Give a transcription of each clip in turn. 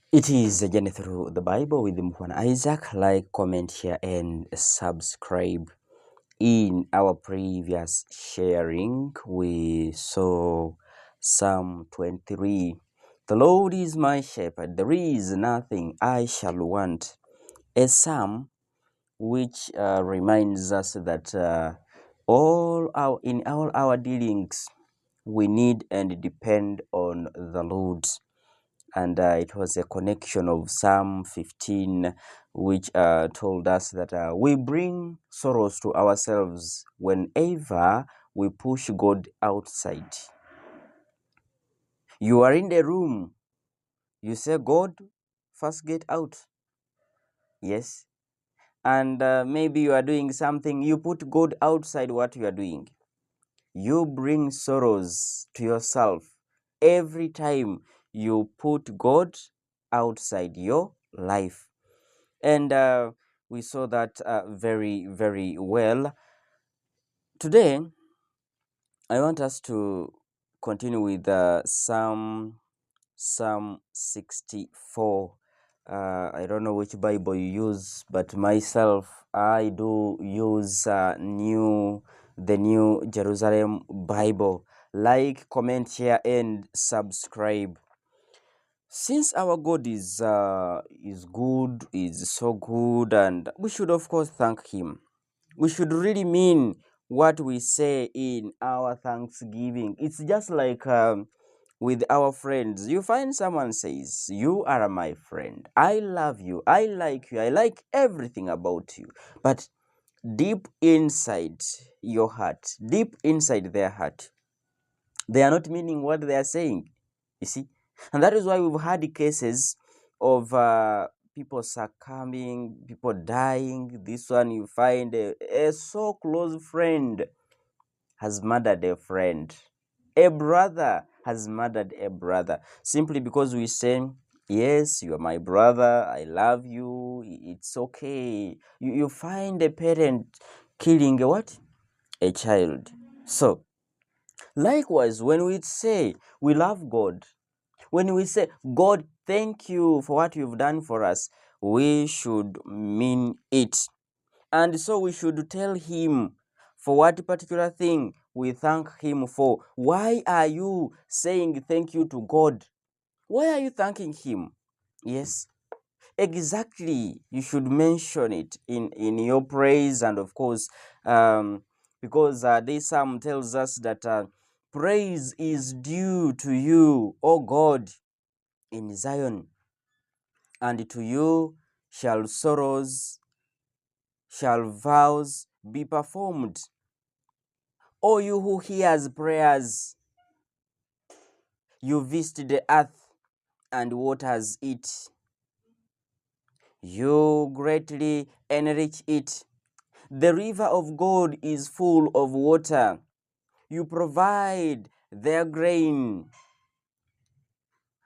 It is a journey through the Bible with Mukhwana Isaac. Like, comment, share, and subscribe. In our previous sharing, we saw Psalm 23. The Lord is my shepherd, there is nothing I shall want. A psalm which reminds us that in all our dealings, we need and depend on the Lord. And it was a connection of Psalm 15, which told us that we bring sorrows to ourselves whenever we push God outside. You are in the room, you say, God, first get out. Yes. And maybe you are doing something, you put God outside what you are doing. You bring sorrows to yourself every time you put God outside your life. And we saw that very, very well. Today, I want us to continue with Psalm 64. I don't know which Bible you use, but myself, I do use the New Jerusalem Bible. Like, comment, share, and subscribe. Since our God is good, is so good, and we should of course thank Him. We should really mean what we say in our thanksgiving. It's just like with our friends. You find someone says, "You are my friend. I love you. I like you. I like everything about you." But deep inside your heart, deep inside their heart, they are not meaning what they are saying. You see, and that is why we've had cases of people succumbing, people dying. This one, you find a so close friend has murdered a friend. A brother has murdered a brother simply because we say, yes, you are my brother, I love you, it's okay. You find a parent killing a what? A child. So likewise, when we say we love God, when we say, God, thank you for what you've done for us, we should mean it. And so we should tell Him for what particular thing we thank Him for. Why are you saying thank you to God? Why are you thanking Him? Yes, exactly. You should mention it in your praise. And of course, because this psalm tells us that praise is due to you, O God, in Zion, and to you shall vows be performed. O you who hears prayers, you visit the earth and waters it. You greatly enrich it. The river of God is full of water. You provide their grain,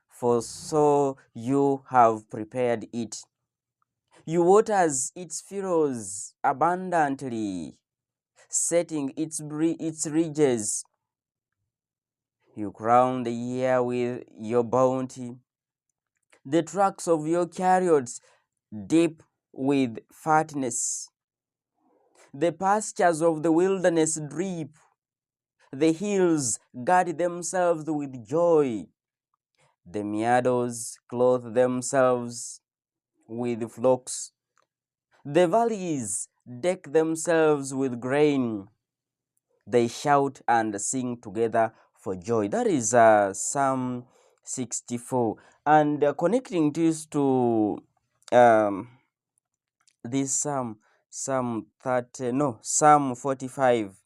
for so you have prepared it. You waters its furrows abundantly, setting its ridges. You crown the year with your bounty. The tracks of your chariots deep with fatness. The pastures of the wilderness drip. The hills guard themselves with joy. The meadows clothe themselves with flocks. The valleys deck themselves with grain. They shout and sing together for joy. That is Psalm 64. And connecting this to this Psalm 45,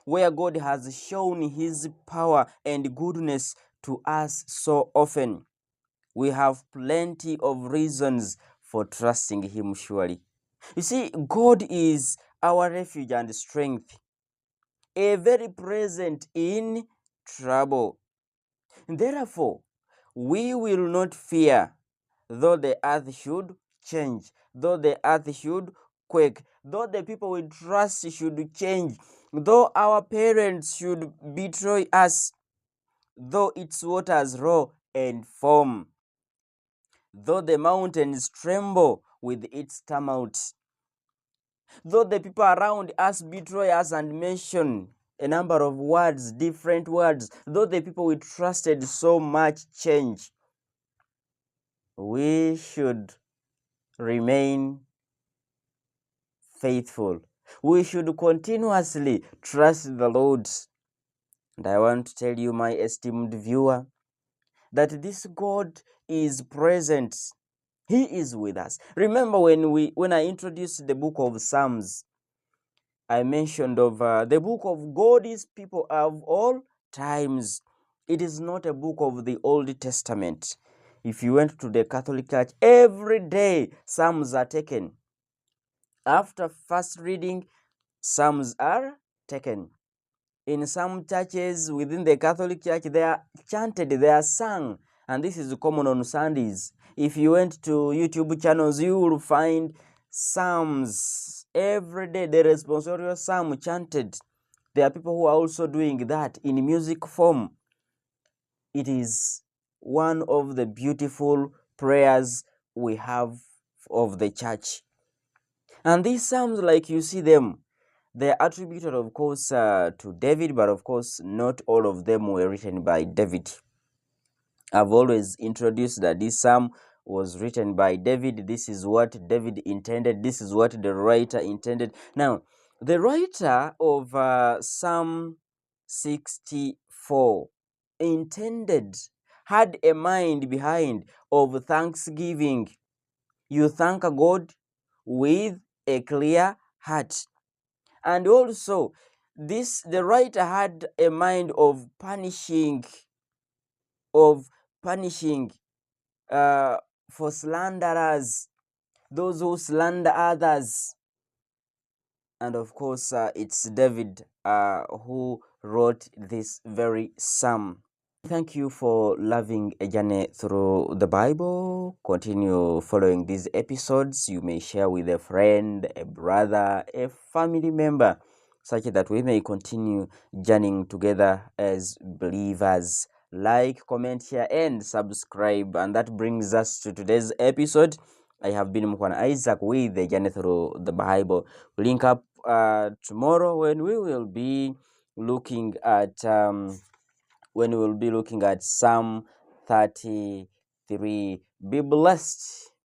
where God has shown His power and goodness to us so often. We have plenty of reasons for trusting Him surely. You see, God is our refuge and strength, a very present in trouble. Therefore, we will not fear, though the earth should change, though the earth should quake, though the people we trust should change, though our parents should betray us, though its waters roar and foam. Though the mountains tremble with its tumult, though the people around us betray us and mention a number of words, different words, though the people we trusted so much change, we should remain faithful. We should continuously trust the Lord. And I want to tell you, my esteemed viewer, that this God is present. He is with us. Remember when I introduced the book of Psalms, I mentioned of the book of God is people of all times. It is not a book of the Old Testament. If you went to the Catholic Church, every day Psalms are taken. After first reading, Psalms are taken. In some churches within the Catholic Church, they are chanted, they are sung, and this is common on Sundays. If you went to YouTube channels, you will find psalms every day, the responsorial psalm chanted. There are people who are also doing that in music form. It is one of the beautiful prayers we have of the church. And these psalms, like you see them, they are attributed, of course, to David, but of course, not all of them were written by David. I've always introduced that this psalm was written by David. This is what David intended. This is what the writer intended. Now, the writer of Psalm 64 had a mind behind of thanksgiving. You thank God with a clear heart. And also, the writer had a mind of of punishing for slanderers, those who slander others. And of course, it's David who wrote this very psalm. Thank you for loving a journey through the Bible. Continue following these episodes. You may share with a friend, a brother, a family member, such that we may continue journeying together as believers. Like, comment, share, and subscribe. And that brings us to today's episode. I have been Mukhwana Isaac with the journey through the Bible. We'll link up tomorrow when we will be looking at Psalm 33. Be blessed.